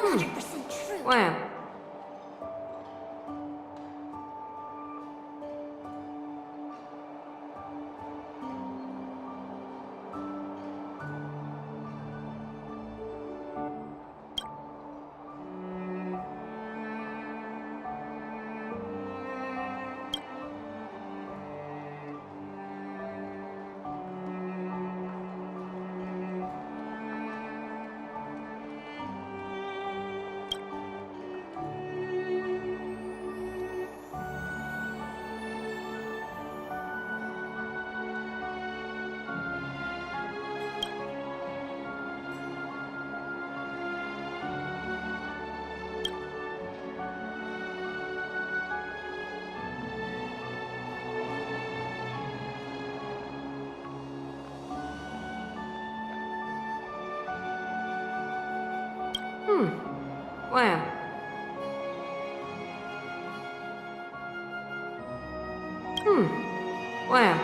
100% true. Ouais. Ouais. Ouais.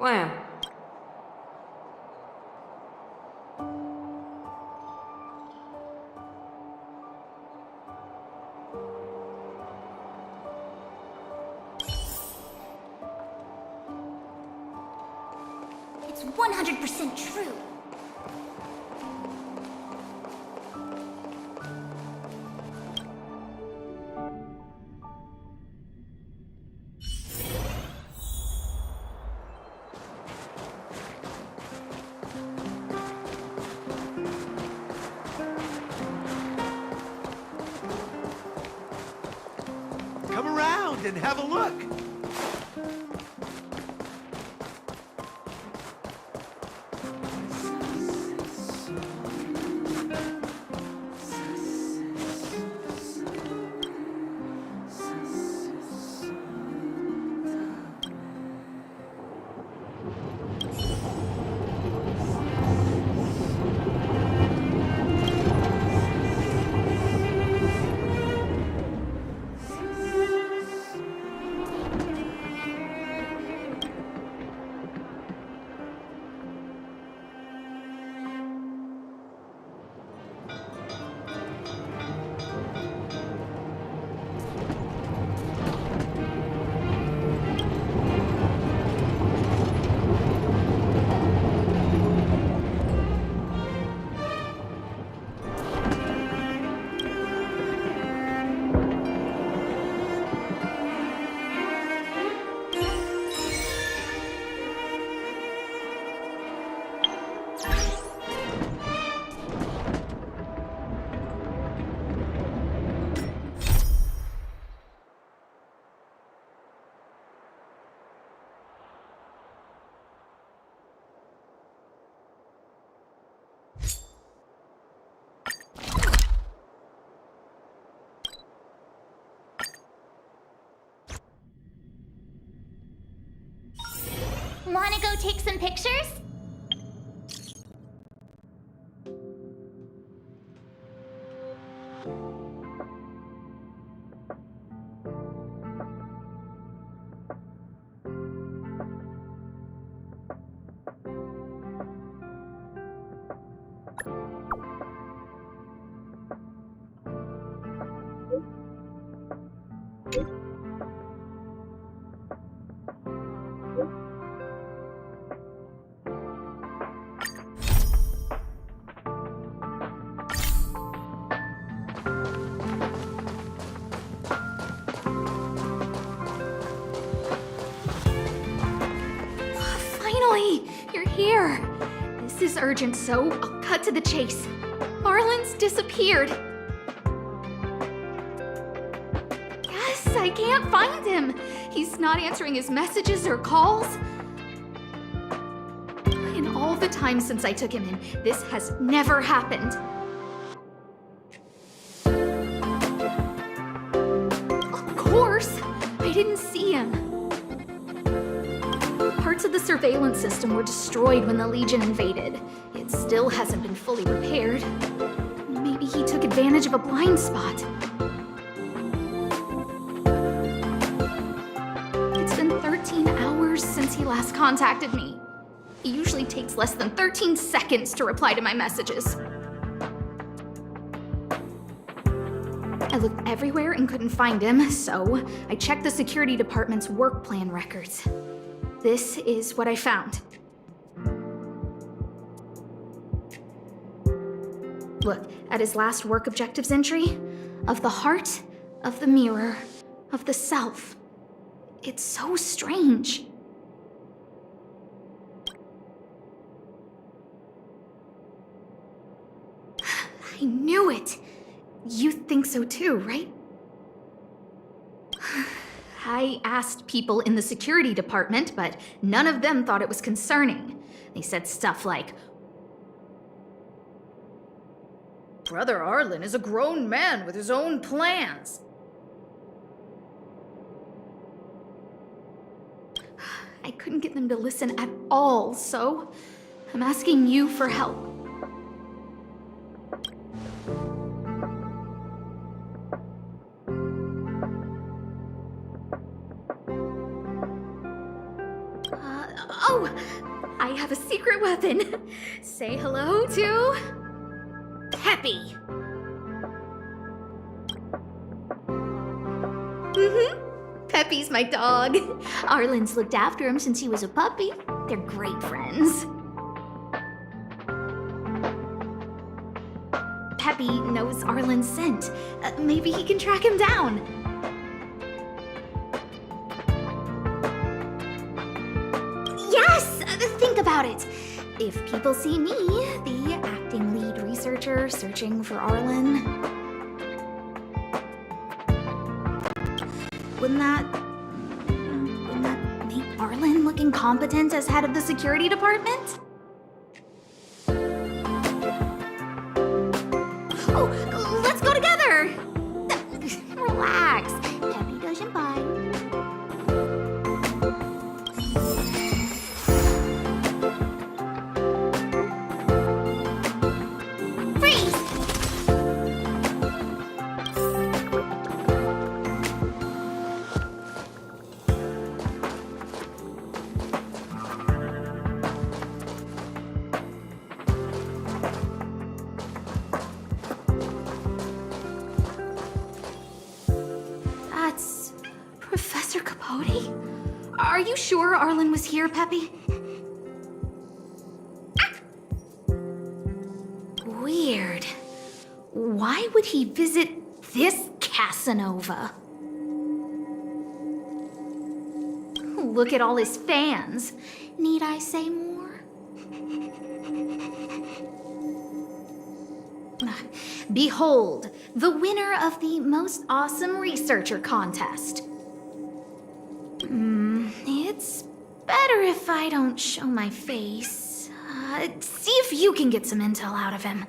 Ouais. It's 100% true. Come around and have a look. Wanna go take some pictures? Finally! You're here! This is urgent, so I'll cut to the chase. Arlen's disappeared. Yes, I can't find him. He's not answering his messages or calls. In all the time since I took him in, this has never happened. Of course, I didn't see him. Parts of the surveillance system were destroyed when the Legion invaded. It still hasn't been fully repaired. Maybe he took advantage of a blind spot. It's been 13 hours since he last contacted me. It usually takes less than 13 seconds to reply to my messages. I looked everywhere and couldn't find him, so I checked the security department's work plan records. This is what I found. Look at his last work objectives entry. Of the heart, of the mirror, of the self. It's so strange. I knew it. You think so too, right? I asked people in the security department, but none of them thought it was concerning. They said stuff like, "Brother Arlen is a grown man with his own plans." I couldn't get them to listen at all, so I'm asking you for help. Oh, I have a secret weapon. Say hello to Peppy. Peppy's my dog. Arlen's looked after him since he was a puppy. They're great friends. Peppy knows Arlen's scent. Maybe he can track him down. Yes! Think about it. If people see me, the acting lead researcher searching for Arlen, wouldn't that make Arlen look incompetent as head of the security department? Oh, let's go together! Relax. Peppy doesn't bite. Are you sure Arlen was here, Peppy? Weird. Why would he visit this Casanova? Look at all his fans. Need I say more? Behold, the winner of the Most Awesome Researcher contest. It's better if I don't show my face. See if you can get some intel out of him.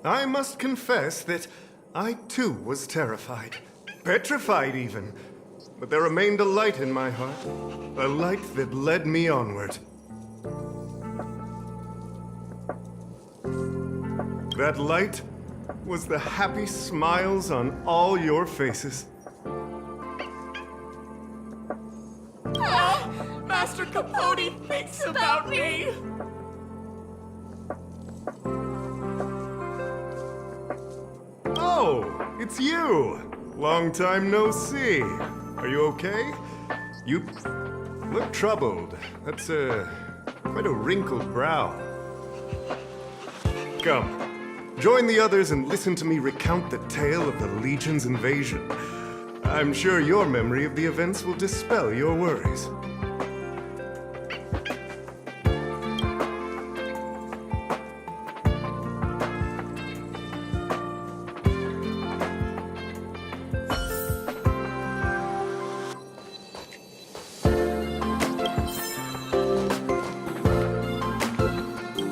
I must confess that I too was terrified. Petrified even. But there remained a light in my heart. A light that led me onward. That light was the happy smiles on all your faces. Master Capote thinks about me! Oh, it's you! Long time no see. Are you okay? You look troubled. That's quite a wrinkled brow. Come, Join the others and listen to me recount the tale of the Legion's invasion. I'm sure your memory of the events will dispel your worries.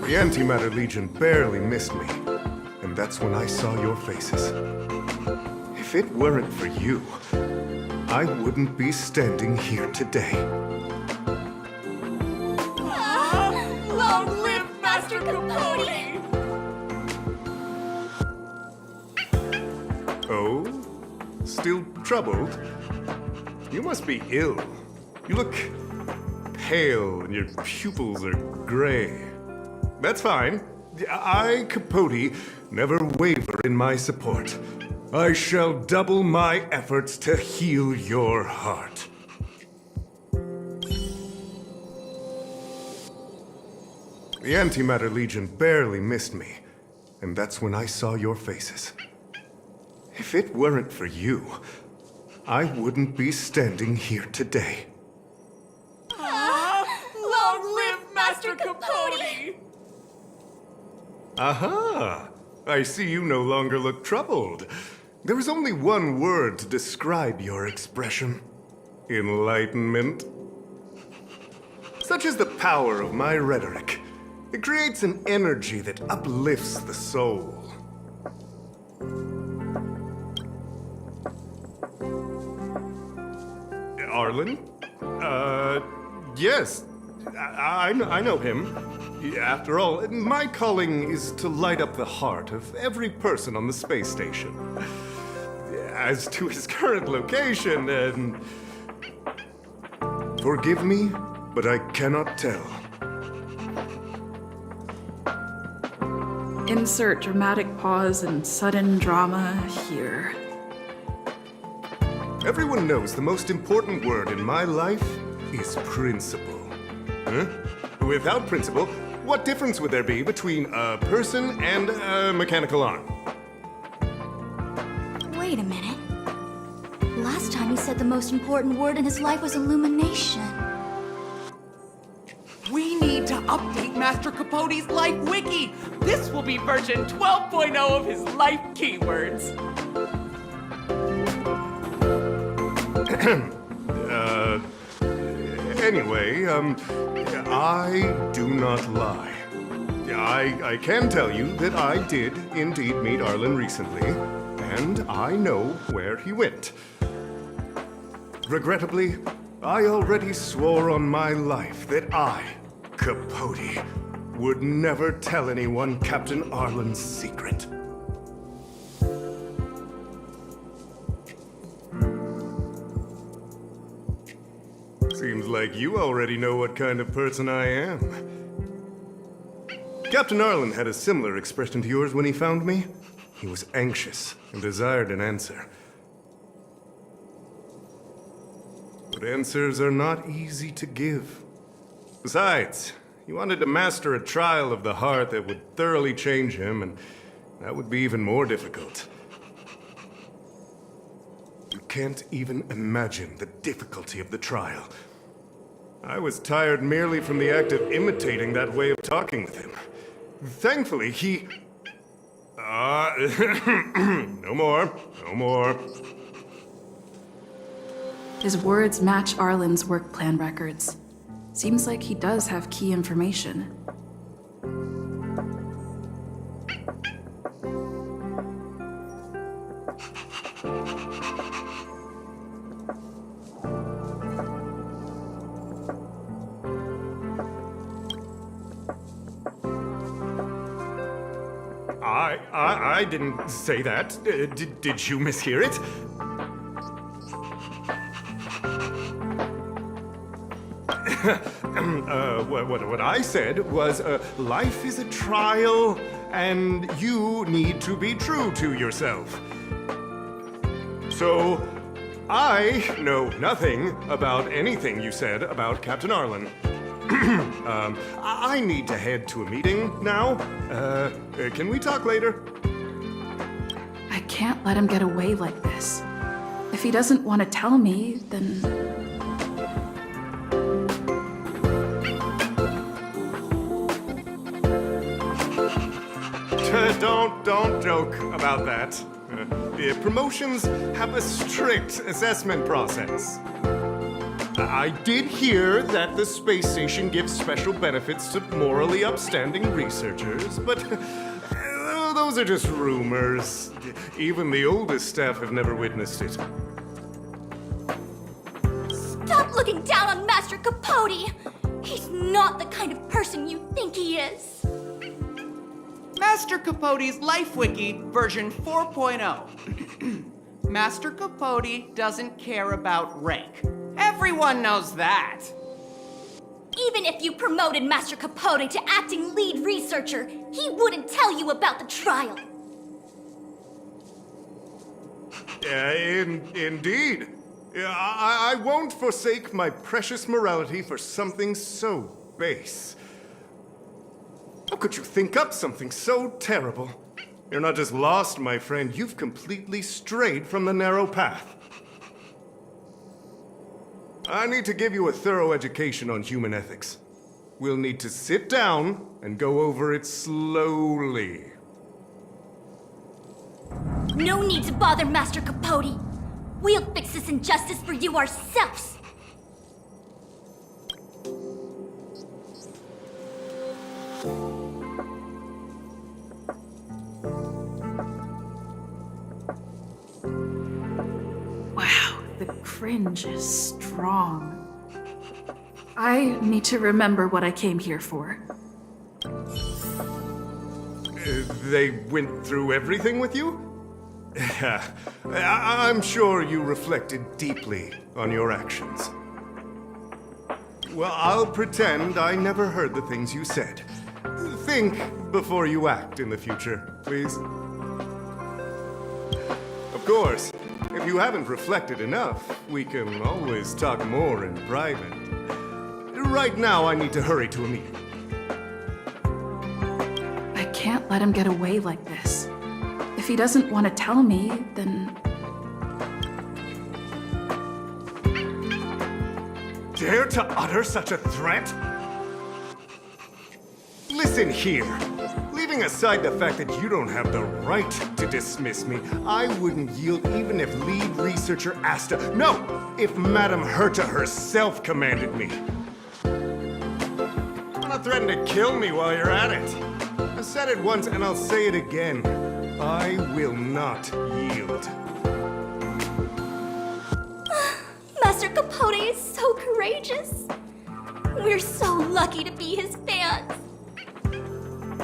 The Antimatter Legion barely missed me, and that's when I saw your faces. If it weren't for you, I wouldn't be standing here today. Long live Master Capote! Oh? Still troubled? You must be ill. You look pale and your pupils are gray. That's fine. I, Capote, never waver in my support. I shall double my efforts to heal your heart. The Antimatter Legion barely missed me, and that's when I saw your faces. If it weren't for you, I wouldn't be standing here today. Long live Master Capote! Aha! I see you no longer look troubled. There is only one word to describe your expression. Enlightenment. Such is the power of my rhetoric. It creates an energy that uplifts the soul. Arlen? Yes. I know him. After all, my calling is to light up the heart of every person on the space station. As to his current location, and... Forgive me, but I cannot tell. Insert dramatic pause and sudden drama here. Everyone knows the most important word in my life is principle. Huh? Without principle, what difference would there be between a person and a mechanical arm? Wait a minute. Last time he said the most important word in his life was illumination. We need to update Master Capote's Life Wiki! This will be version 12.0 of his life keywords! Anyway, I do not lie. I can tell you that I did indeed meet Arlen recently, and I know where he went. Regrettably, I already swore on my life that I, Capote, would never tell anyone Captain Arlen's secret. Seems like you already know what kind of person I am. Captain Arlen had a similar expression to yours when he found me. He was anxious and desired an answer. But answers are not easy to give. Besides, he wanted to master a trial of the heart that would thoroughly change him, and that would be even more difficult. You can't even imagine the difficulty of the trial. I was tired merely from the act of imitating that way of talking with him. Thankfully, he... no more. His words match Arlen's work plan records. Seems like he does have key information. I didn't say that. Did you mishear it? What I said was, life is a trial, and you need to be true to yourself. So, I know nothing about anything you said about Captain Arlen. I need to head to a meeting now. Can we talk later? I can't let him get away like this. If he doesn't want to tell me, then... Don't joke about that. The promotions have a strict assessment process. I did hear that the space station gives special benefits to morally upstanding researchers, but those are just rumors. Even the oldest staff have never witnessed it. Stop looking down on Master Capote! He's not the kind of person you think he is. Master Capote's Life Wiki version 4.0. Master Capote doesn't care about rank. Everyone knows that. Even if you promoted Master Capote to acting lead researcher, he wouldn't tell you about the trial. Indeed. I won't forsake my precious morality for something so base. How could you think up something so terrible? You're not just lost, my friend, you've completely strayed from the narrow path. I need to give you a thorough education on human ethics. We'll need to sit down and go over it slowly. No need to bother Master Capote. We'll fix this injustice for you ourselves. Wow, the cringe is strong. I need to remember what I came here for. They went through everything with you? I'm sure you reflected deeply on your actions. Well, I'll pretend I never heard the things you said. Think before you act in the future, please. Of course, if you haven't reflected enough, we can always talk more in private. Right now, I need to hurry to a meeting. I can't let him get away like this. If he doesn't want to tell me, then... Dare to utter such a threat? Listen here. Leaving aside the fact that you don't have the right to dismiss me, I wouldn't yield even if lead researcher Asta... No! If Madame Herta herself commanded me. Do not threaten to kill me while you're at it. I said it once and I'll say it again. I will not yield. Master Capote is so courageous. We're so lucky to be his fans.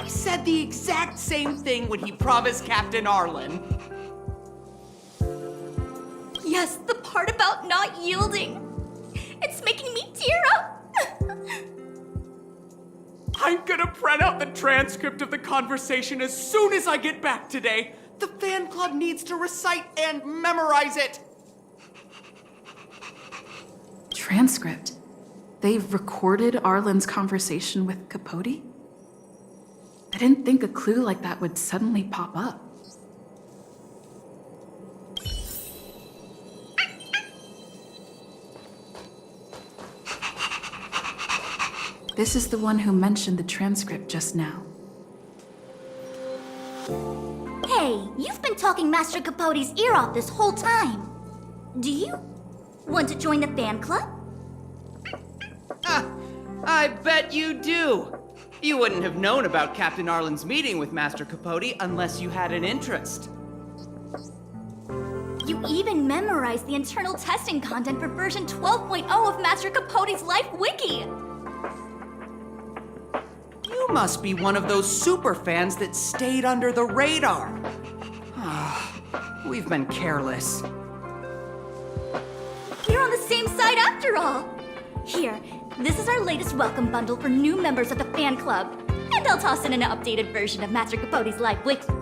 He said the exact same thing when he promised Captain Arlen. Yes, the part about not yielding. It's making me tear up. I'm gonna print out the transcript of the conversation as soon as I get back today. The fan club needs to recite and memorize it. Transcript? They've recorded Arlen's conversation with Capote? I didn't think a clue like that would suddenly pop up. This is the one who mentioned the transcript just now. Hey, you've been talking Master Capote's ear off this whole time. Do you want to join the fan club? I bet you do. You wouldn't have known about Captain Arlen's meeting with Master Capote unless you had an interest. You even memorized the internal testing content for version 12.0 of Master Capote's Life Wiki. You must be one of those super fans that stayed under the radar. We've been careless. You're on the same side after all. Here, this is our latest welcome bundle for new members of the fan club. And I'll toss in an updated version of Master Capote's Life Wiki.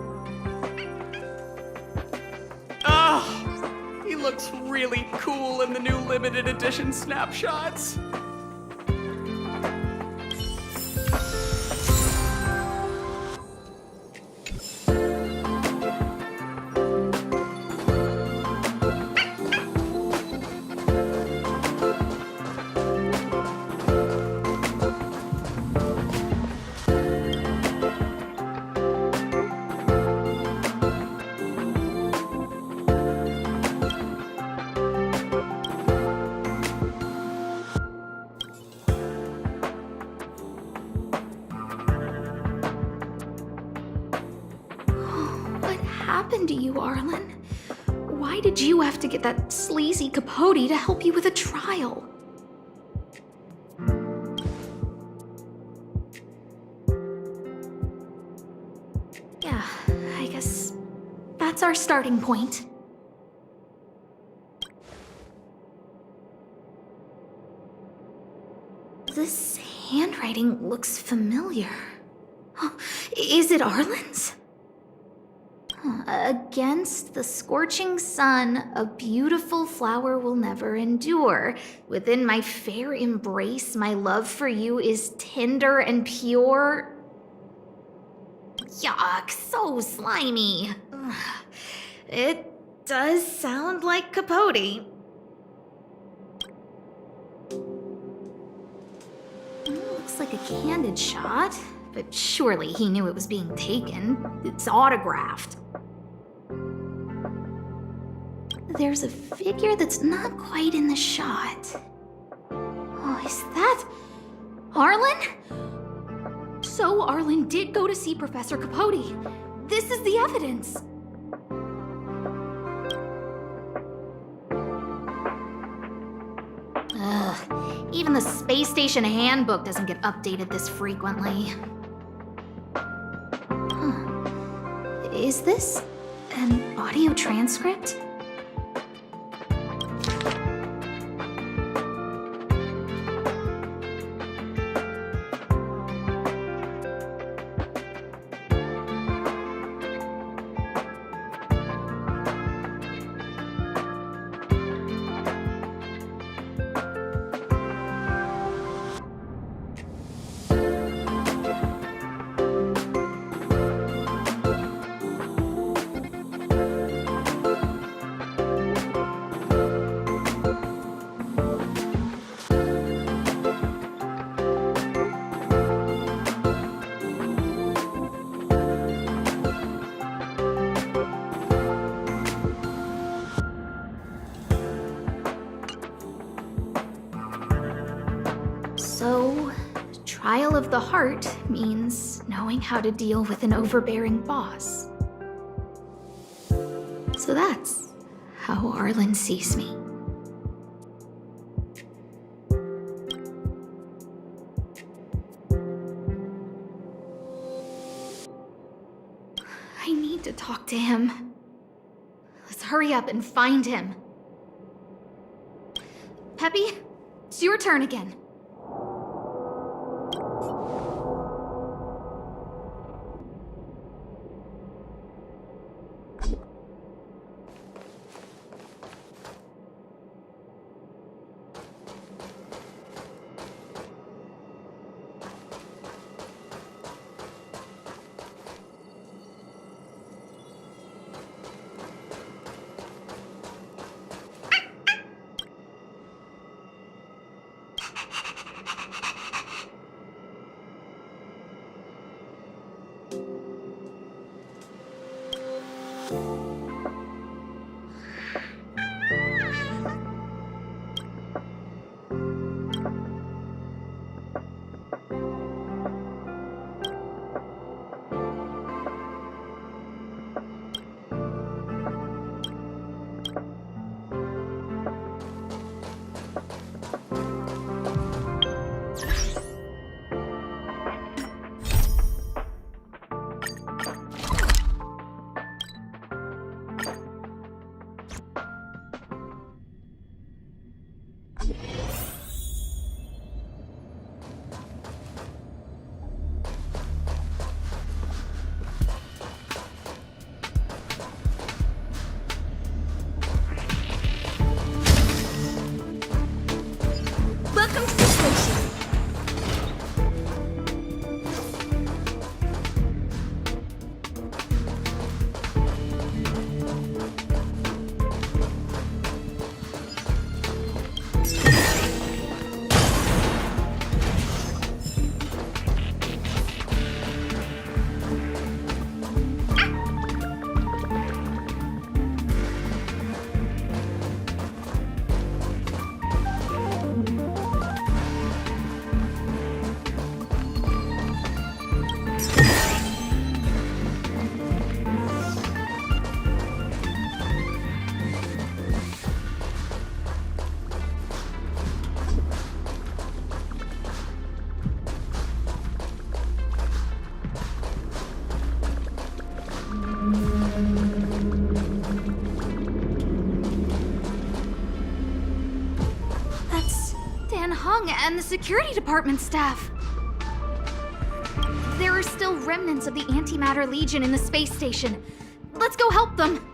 He looks really cool in the new limited edition snapshots. happened to you, Arlen? Why did you have to get that sleazy Capote to help you with a trial? Yeah, I guess that's our starting point. This handwriting looks familiar. Oh, is it Arlen's? Against the scorching sun, a beautiful flower will never endure. Within my fair embrace, my love for you is tender and pure. Yuck, so slimy. Ugh. It does sound like Capote. Looks like a candid shot, but surely he knew it was being taken. It's autographed. There's a figure that's not quite in the shot. Oh, is that Arlen? So Arlen did go to see Professor Capote. This is the evidence. Ugh, even the space station handbook doesn't get updated this frequently. Huh. Is this an audio transcript? So, trial of the heart means knowing how to deal with an overbearing boss. So that's how Arlen sees me. I need to talk to him. Let's hurry up and find him. Peppy, it's your turn again. And the security department staff. There are still remnants of the Antimatter Legion in the space station. Let's go help them.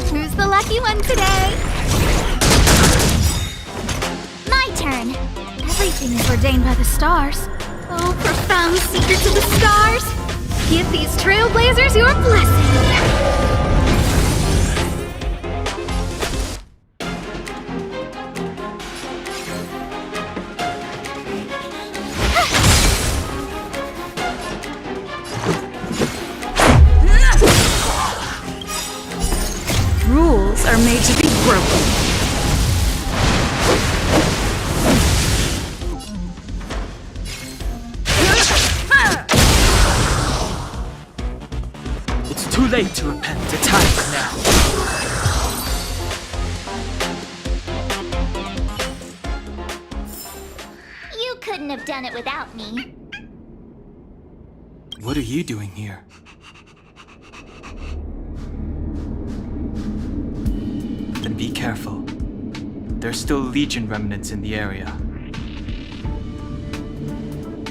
Who's the lucky one today? My turn. Everything is ordained by the stars. Oh, profound secrets of the stars. Give these trailblazers your blessing. Rules are made to be broken. It's too late to repent. The time is now. You couldn't have done it without me. What are you doing here? Then be careful. There's still Legion remnants in the area.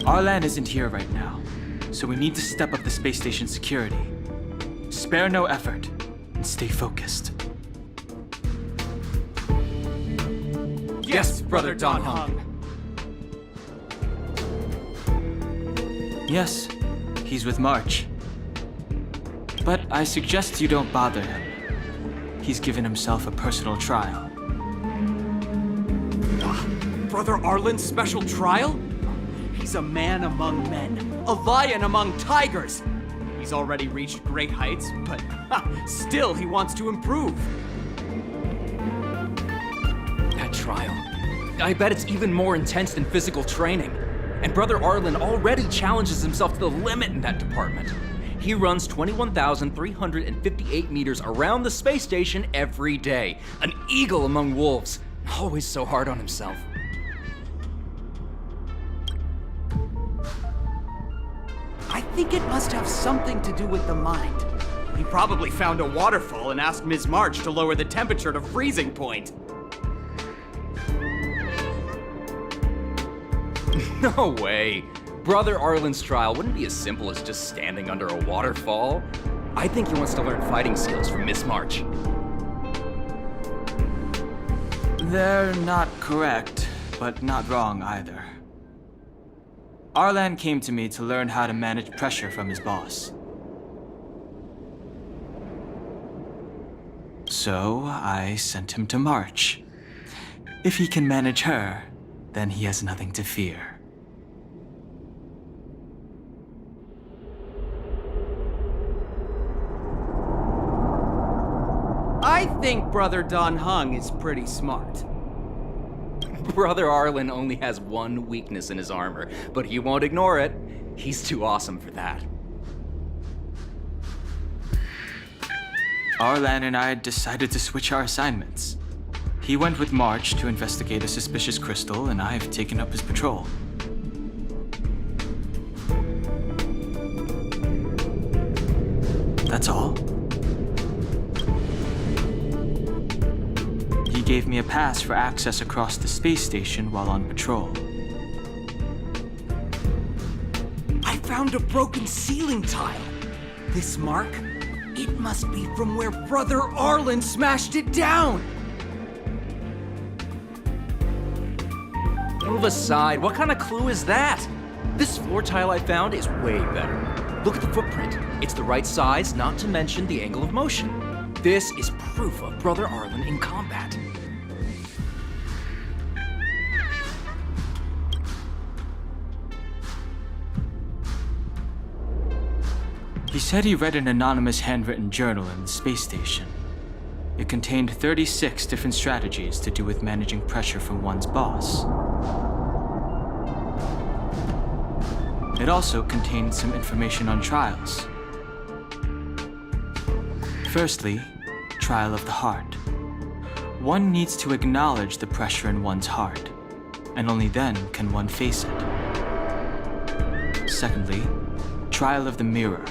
Arlan isn't here right now, so we need to step up the space station security. Spare no effort, and stay focused. Yes, Brother Don Hung. Yes, he's with March. But I suggest you don't bother him. He's given himself a personal trial. Brother Arlen's special trial? He's a man among men, a lion among tigers. He's already reached great heights, but still he wants to improve. That trial. I bet it's even more intense than physical training. And Brother Arlen already challenges himself to the limit in that department. He runs 21,358 meters around the space station every day. An eagle among wolves. Always so hard on himself. I think it must have something to do with the mind. He probably found a waterfall and asked Ms. March to lower the temperature to freezing point. No way. Brother Arlen's trial wouldn't be as simple as just standing under a waterfall. I think he wants to learn fighting skills from Miss March. They're not correct, but not wrong either. Arlan came to me to learn how to manage pressure from his boss. So I sent him to March. If he can manage her, then he has nothing to fear. I think Brother Don Hung is pretty smart. Brother Arlen only has one weakness in his armor, but he won't ignore it. He's too awesome for that. Arlan and I decided to switch our assignments. He went with March to investigate a suspicious crystal, and I've taken up his patrol. That's all. He gave me a pass for access across the space station while on patrol. I found a broken ceiling tile. This mark, it must be from where Brother Arlen smashed it down. Move aside. What kind of clue is that? This floor tile I found is way better. Look at the footprint. It's the right size, not to mention the angle of motion. This is proof of Brother Arlen in combat. He said he read an anonymous handwritten journal in the space station. It contained 36 different strategies to do with managing pressure from one's boss. It also contained some information on trials. Firstly, trial of the heart. One needs to acknowledge the pressure in one's heart, and only then can one face it. Secondly, trial of the mirror.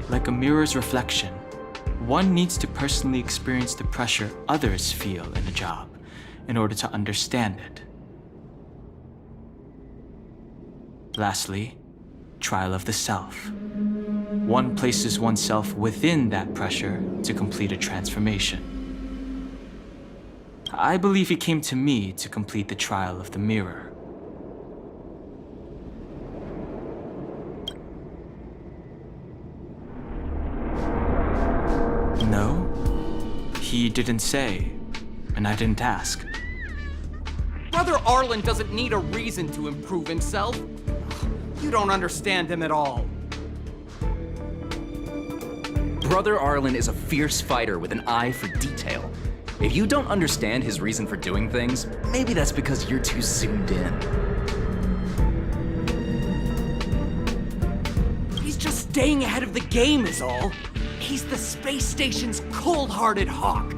Like a mirror's reflection, one needs to personally experience the pressure others feel in a job in order to understand it. Lastly, trial of the self. One places oneself within that pressure to complete a transformation. I believe he came to me to complete the trial of the mirror. No, he didn't say, and I didn't ask. Brother Arlen doesn't need a reason to improve himself. You don't understand him at all. Brother Arlen is a fierce fighter with an eye for detail. If you don't understand his reason for doing things, maybe that's because you're too zoomed in. He's just staying ahead of the game is all. He's the space station's cold-hearted hawk.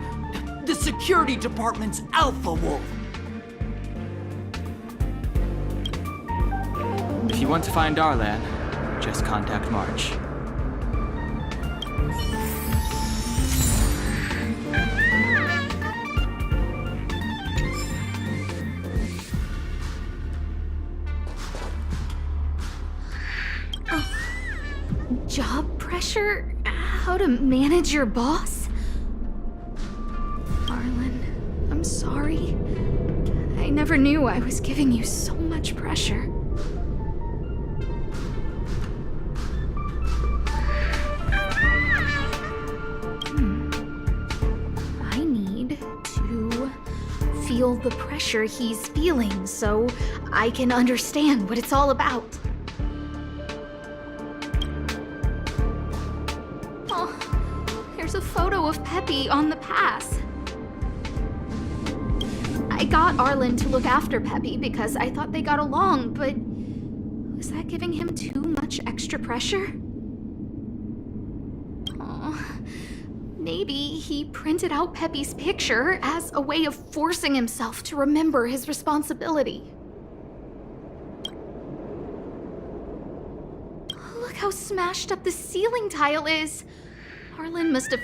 The security department's alpha wolf. If you want to find Arlan, just contact March. Job pressure? How to manage your boss? Arlen, I'm sorry. I never knew I was giving you so much pressure. I need to feel the pressure he's feeling so I can understand what it's all about. There's a photo of Peppy on the pass. I got Arlen to look after Peppy because I thought they got along, but was that giving him too much extra pressure? Maybe he printed out Peppy's picture as a way of forcing himself to remember his responsibility. Look how smashed up the ceiling tile is. Arlen must have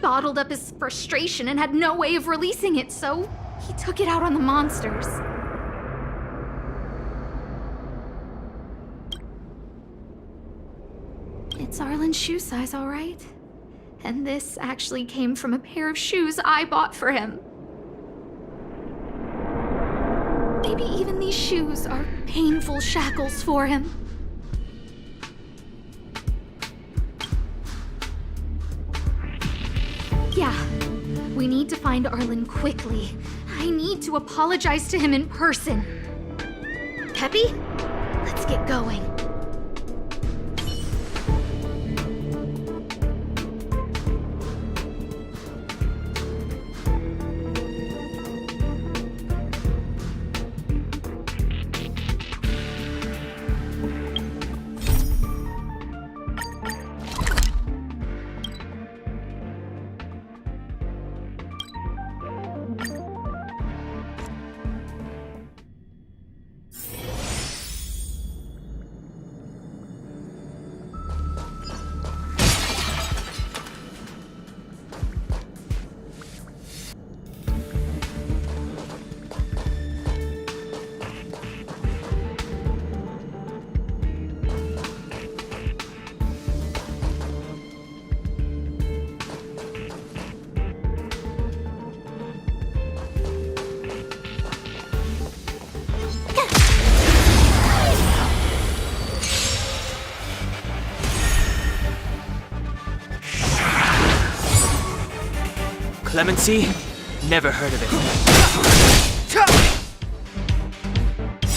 bottled up his frustration and had no way of releasing it, so he took it out on the monsters. It's Arlen's shoe size, all right? And this actually came from a pair of shoes I bought for him. Maybe even these shoes are painful shackles for him. Yeah, we need to find Arlen quickly. I need to apologize to him in person. Peppy, let's get going. Clemency? Never heard of it.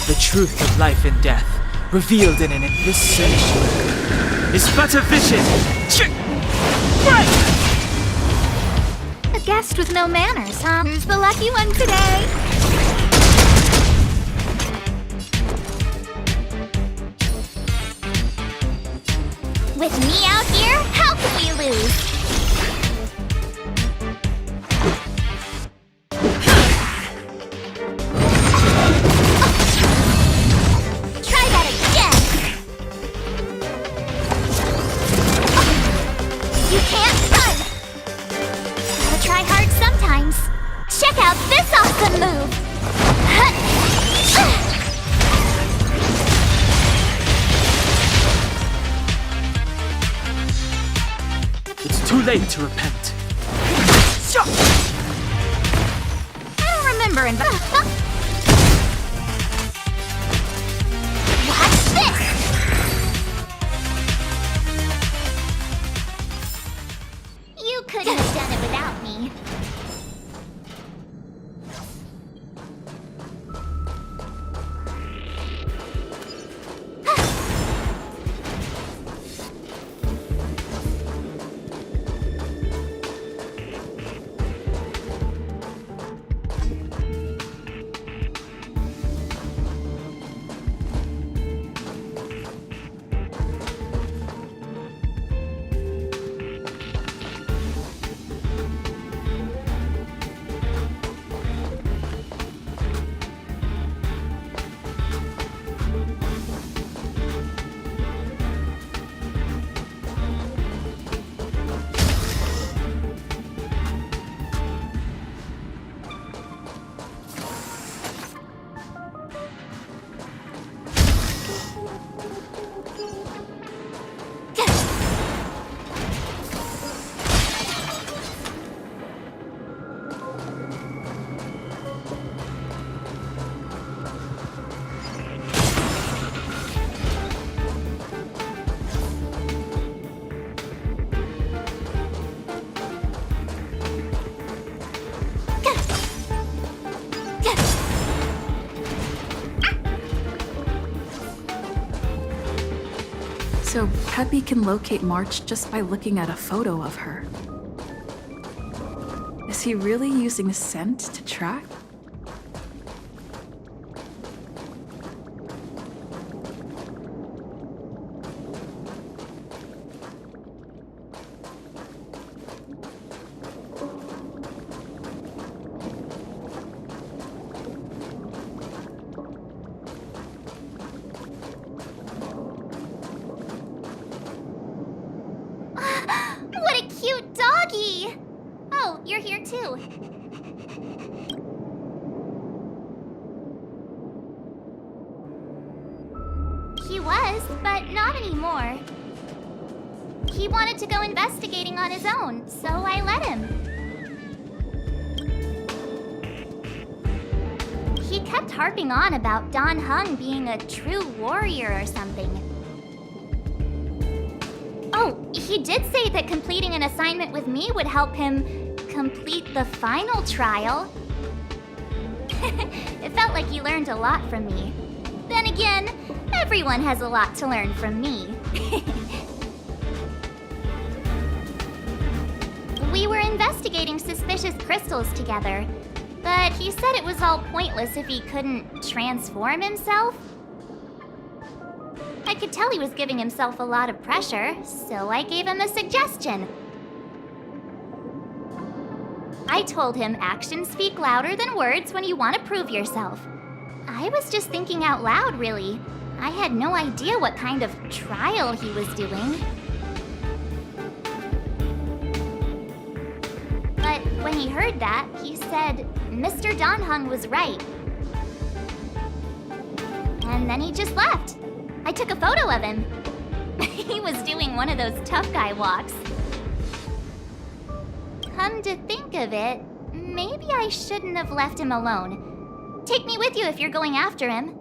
The truth of life and death, revealed in an invisible is but a vision. A guest with no manners, huh? Who's the lucky one today? With me out here, how can we lose? Awesome move! It's too late to repent. I don't remember Watch this! You couldn't have done it without me. So Peppy can locate March just by looking at a photo of her. Is he really using scent to track? What a cute doggy! Oh, you're here too. He was, but not anymore. He wanted to go investigating on his own, so I let him. He kept harping on about Dan Heng being a true warrior or something. Oh, he did say that completing an assignment with me would help him complete the final trial. It felt like he learned a lot from me. Then again, everyone has a lot to learn from me. We were investigating suspicious crystals together, but he said it was all pointless if he couldn't transform himself. I could tell he was giving himself a lot of pressure, so I gave him a suggestion. I told him actions speak louder than words when you want to prove yourself. I was just thinking out loud, really. I had no idea what kind of trial he was doing. But when he heard that, he said Mr. Dan Heng was right. And then he just left. I took a photo of him. He was doing one of those tough guy walks. Come to think of it, maybe I shouldn't have left him alone. Take me with you if you're going after him.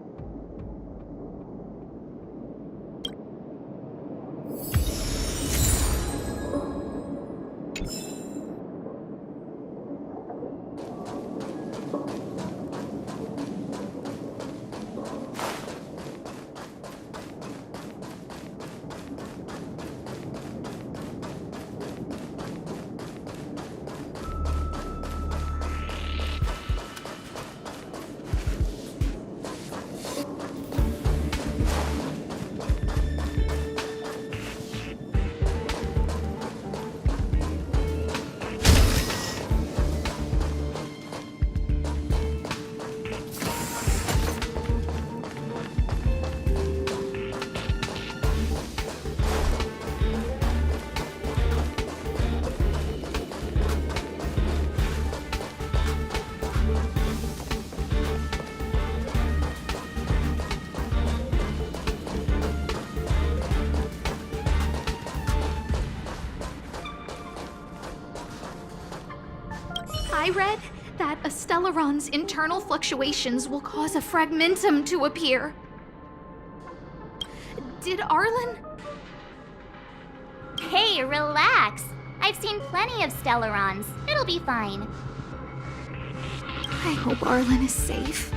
I read that a Stellaron's internal fluctuations will cause a fragmentum to appear. Did Arlen? Hey, relax. I've seen plenty of Stellarons. It'll be fine. I hope Arlen is safe.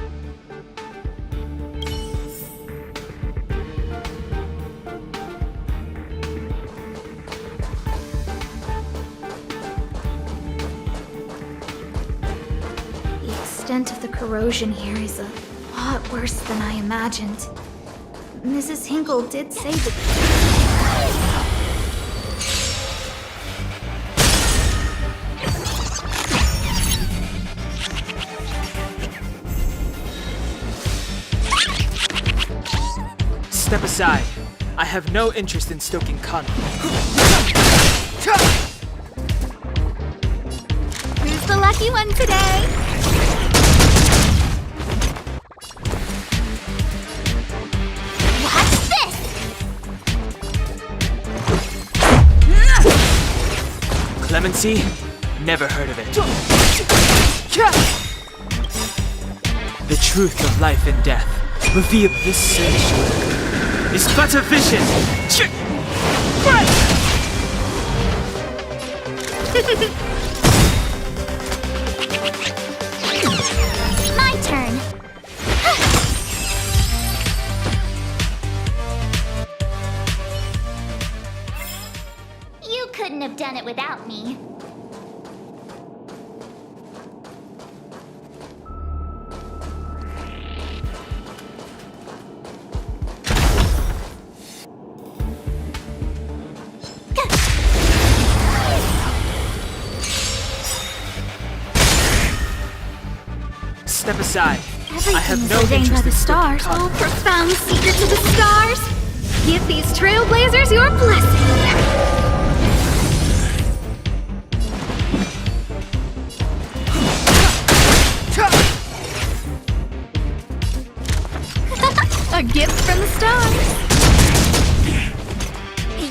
The extent of the corrosion here is a lot worse than I imagined. Mrs. Hinkle did say that... Step aside. I have no interest in stoking conflict. Who's the lucky one today? What's this? Clemency? Never heard of it. The truth of life and death. Reveal this sanctuary. Is but a vision! My turn. You couldn't have done it without me. Step aside. I have Everything's no ordained by interest the in stoking stars. conflict. Oh, profound secrets of the stars! Give these trailblazers your blessing! A gift from the stars!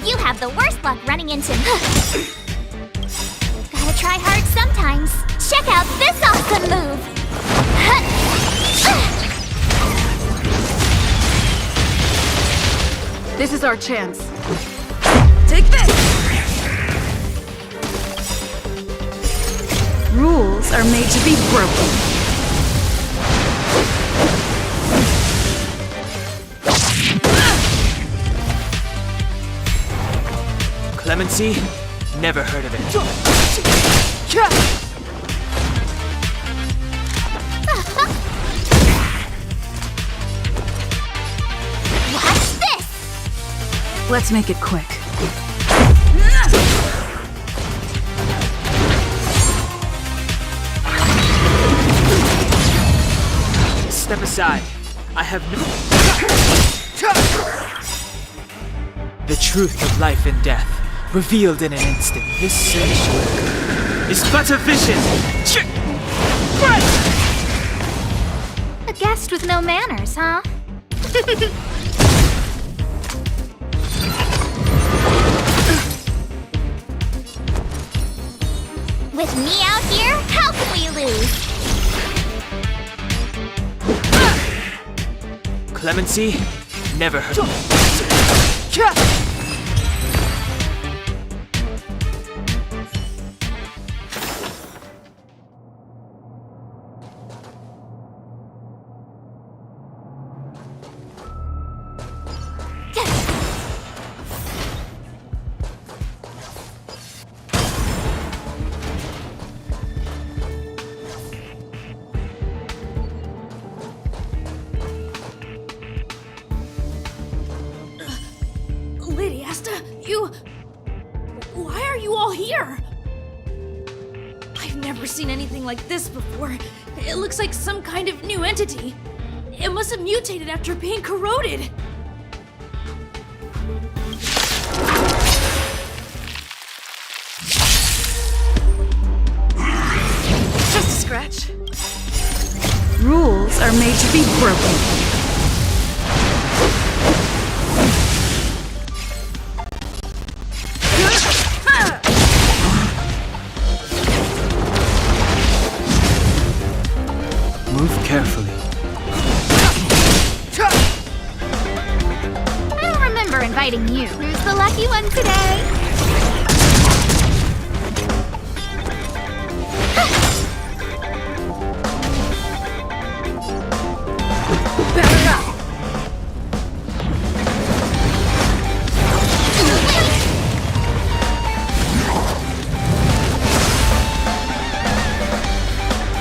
You have the worst luck running into me. Gotta try hard sometimes. Check out this awesome move! This is our chance. Take this! Rules are made to be broken. Clemency? Never heard of it. What's this? Let's make it quick. Step aside. I have no... The truth of life and death, revealed in an instant. This sanctuary is but a vision. A guest with no manners, huh? With me out here, how can we lose? Clemency? Never heard. Lady Asta, you... Why are you all here? I've never seen anything like this before. It looks like some kind of new entity. It must have mutated after being corroded. Just a scratch. Rules are made to be broken. Move carefully. I don't remember inviting you. Who's the lucky one today? Batter up!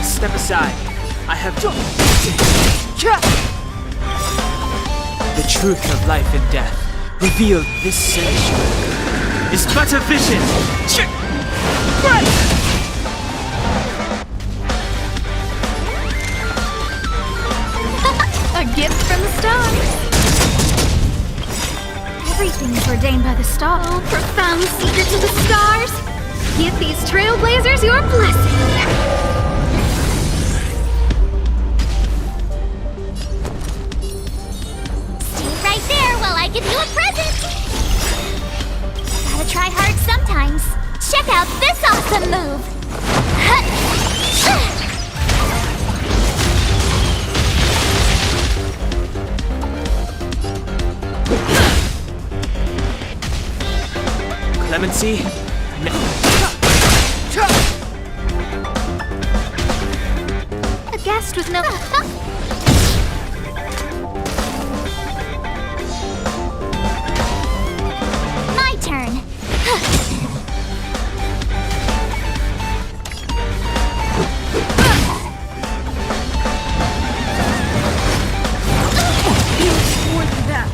Step aside. I have the truth of life and death, revealed this century, is but a vision. A gift from the stars. Everything's ordained by the stars. Oh, profound secrets of the stars. Give these trailblazers your blessing. Right there while I give you a present! Gotta try hard sometimes. Check out this awesome move! Clemency? No. A guest with no... Turn. More than that.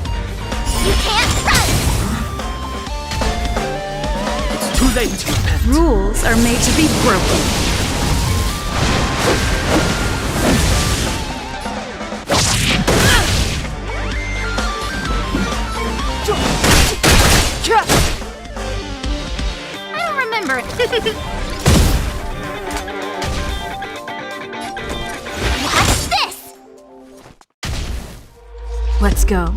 You can't run! It's too late to repent. Rules are made to be broken. I don't remember it. Watch this! Let's go.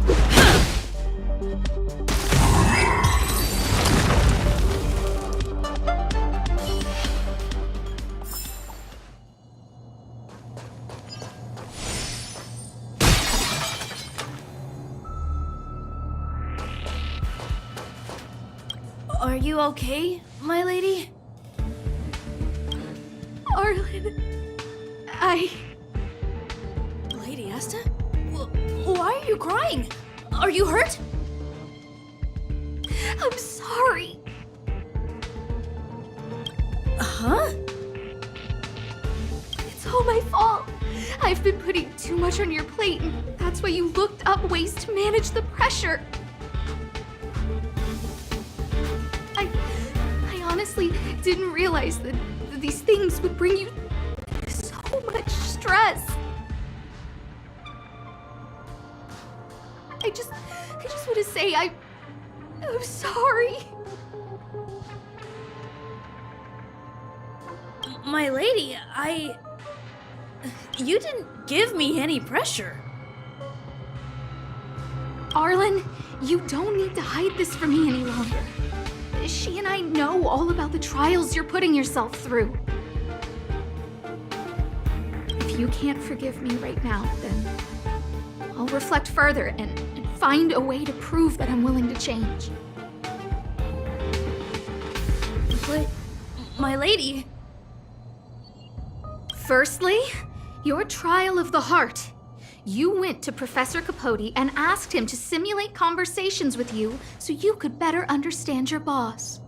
Are you okay, my lady? Arlen, Lady Asta? Why are you crying? Are you hurt? I'm sorry. Huh? It's all my fault. I've been putting too much on your plate, and that's why you looked up ways to manage the pressure. I honestly didn't realize that these things would bring you so much stress. I just want to say I'm sorry. My lady, you didn't give me any pressure. Arlen, you don't need to hide this from me any longer. She and I know all about the trials you're putting yourself through. If you can't forgive me right now, then I'll reflect further and find a way to prove that I'm willing to change. But, my lady... Firstly, your trial of the heart. You went to Professor Capote and asked him to simulate conversations with you so you could better understand your boss.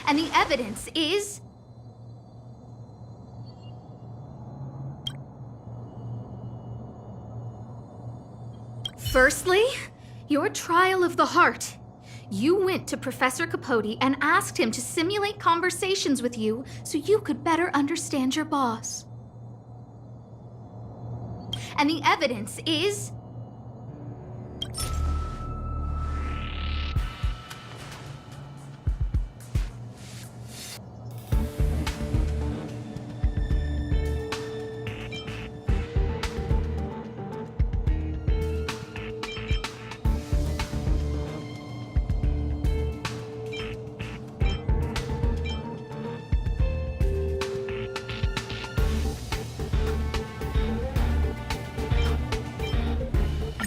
And the evidence is... Firstly, your trial of the heart. You went to Professor Capote and asked him to simulate conversations with you so you could better understand your boss. And the evidence is...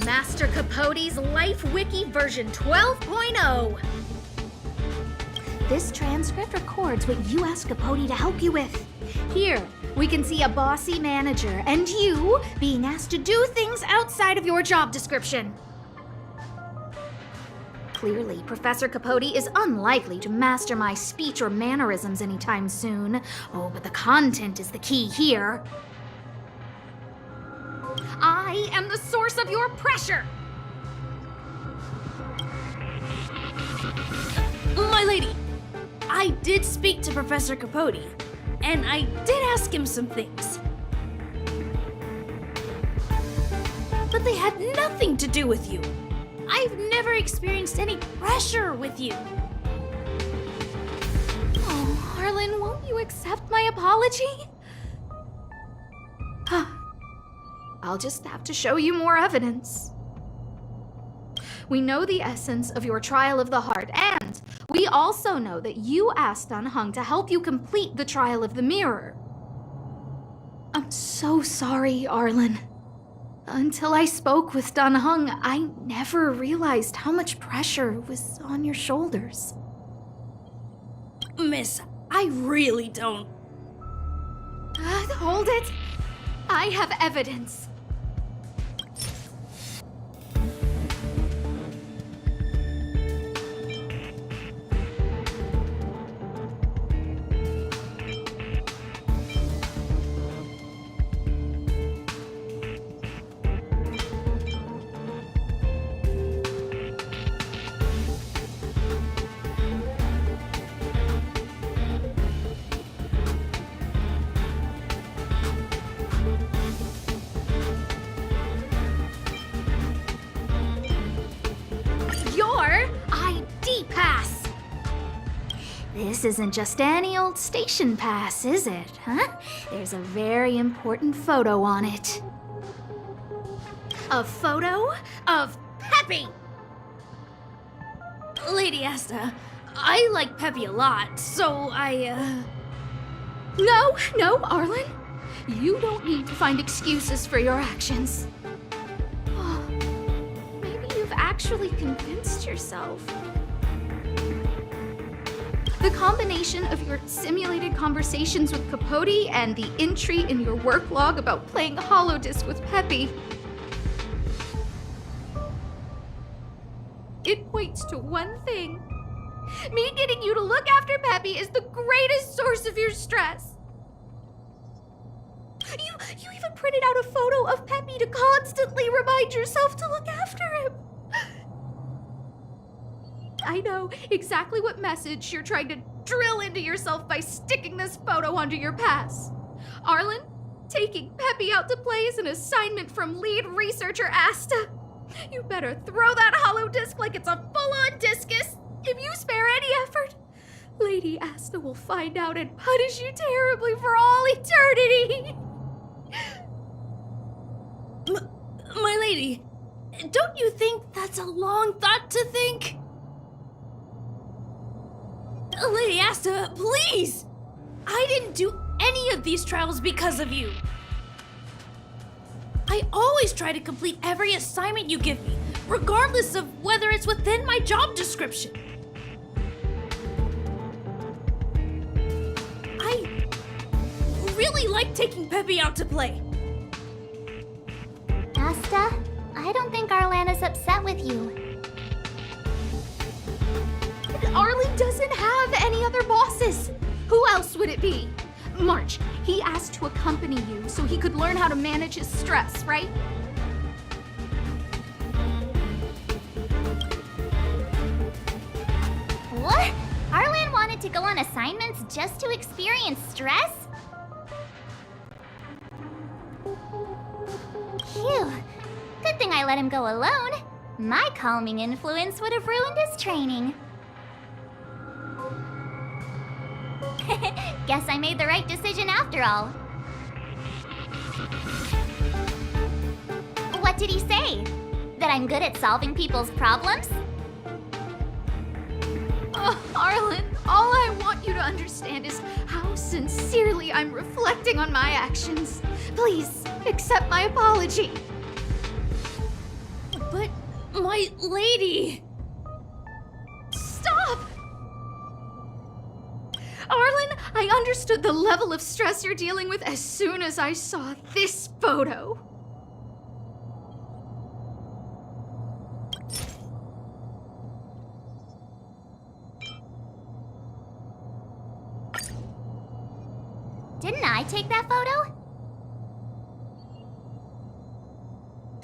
Master Capote's Life Wiki version 12.0. This transcript records what you asked Capote to help you with. Here, we can see a bossy manager and you being asked to do things outside of your job description. Clearly, Professor Capote is unlikely to master my speech or mannerisms anytime soon. Oh, but the content is the key here. I am the source of your pressure! My lady, I did speak to Professor Capote, and I did ask him some things. But they had nothing to do with you. I've never experienced any pressure with you. Oh, Arlen, won't you accept my apology? I'll just have to show you more evidence. We know the essence of your trial of the heart, and we also know that you asked Dunhung to help you complete the trial of the mirror. I'm so sorry, Arlen. Until I spoke with Dunhung, I never realized how much pressure was on your shoulders. Miss, I really don't. Hold it. I have evidence. This isn't just any old station pass, is it, huh? There's a very important photo on it. A photo of Peppy! Lady Asta, I like Peppy a lot, so No, Arlen. You don't need to find excuses for your actions. Maybe you've actually convinced yourself. The combination of your simulated conversations with Capote and the entry in your work log about playing Holodisc with Peppy, it points to one thing. Me getting you to look after Peppy is the greatest source of your stress. You even printed out a photo of Peppy to constantly remind yourself to look after him. I know exactly what message you're trying to drill into yourself by sticking this photo onto your pass. Arlen, taking Peppy out to play is an assignment from lead researcher Asta. You better throw that holodisc like it's a full-on discus. If you spare any effort, Lady Asta will find out and punish you terribly for all eternity. My lady, don't you think that's a long thought to think? Lady Asta, please! I didn't do any of these trials because of you. I always try to complete every assignment you give me, regardless of whether it's within my job description. I really like taking Peppy out to play. Asta, I don't think Arlen is upset with you. Arlen doesn't have any other bosses. Who else would it be? March, he asked to accompany you so he could learn how to manage his stress, right? What? Arlen wanted to go on assignments just to experience stress? Phew. Good thing I let him go alone. My calming influence would have ruined his training. Guess I made the right decision after all. What did he say? That I'm good at solving people's problems? Arlen, all I want you to understand is how sincerely I'm reflecting on my actions. Please, accept my apology. But, my lady! Stop! Arlen, I understood the level of stress you're dealing with as soon as I saw this photo. Didn't I take that photo?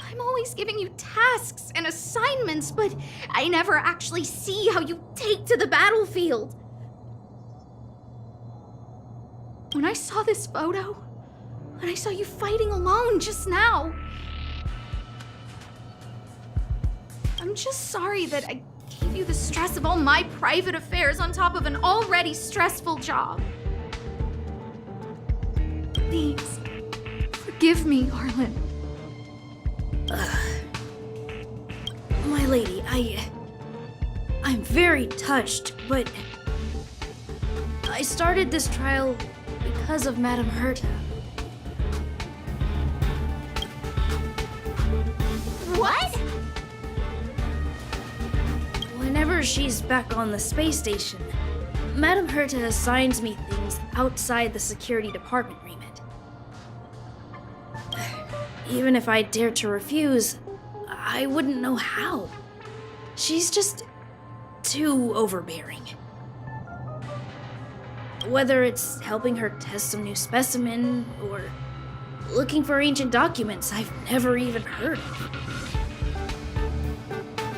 I'm always giving you tasks and assignments, but I never actually see how you take to the battlefield. When I saw this photo, and I saw you fighting alone just now, I'm just sorry that I gave you the stress of all my private affairs on top of an already stressful job. Please, forgive me, Arlen. My lady, I'm very touched, but I started this trial because of Madame Herta. What? Whenever she's back on the space station, Madame Herta assigns me things outside the security department remit. Even if I dared to refuse, I wouldn't know how. She's just too overbearing. Whether it's helping her test some new specimen, or looking for ancient documents I've never even heard of.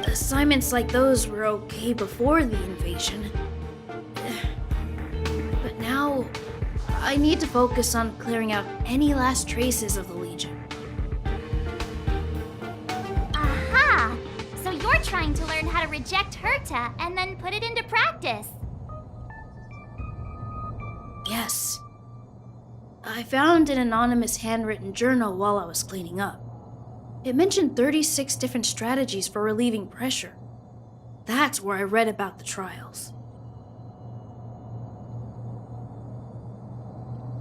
Assignments like those were okay before the invasion. But now, I need to focus on clearing out any last traces of the Legion. Aha! So you're trying to learn how to reject Herta and then put it into practice. Yes. I found an anonymous handwritten journal while I was cleaning up. It mentioned 36 different strategies for relieving pressure. That's where I read about the trials.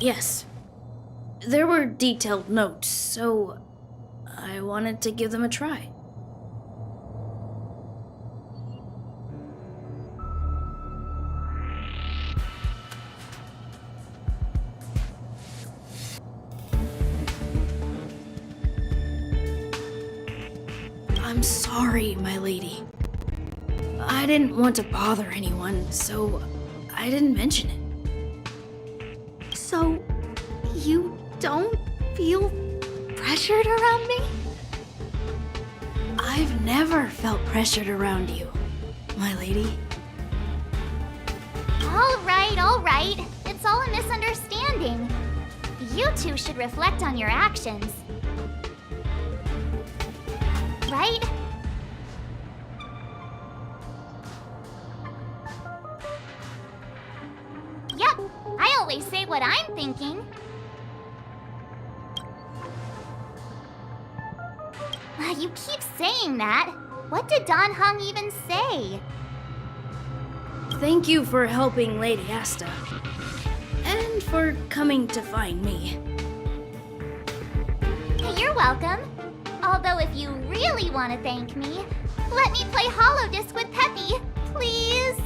Yes. There were detailed notes, so I wanted to give them a try. I'm sorry, my lady. I didn't want to bother anyone, so I didn't mention it. So, you don't feel pressured around me? I've never felt pressured around you, my lady. All right. It's all a misunderstanding. You two should reflect on your actions. Right? Yep, I always say what I'm thinking. You keep saying that. What did Don Hung even say? Thank you for helping Lady Asta. And for coming to find me. You're welcome. Although if you really want to thank me, let me play Hollow Disc with Peppy, please.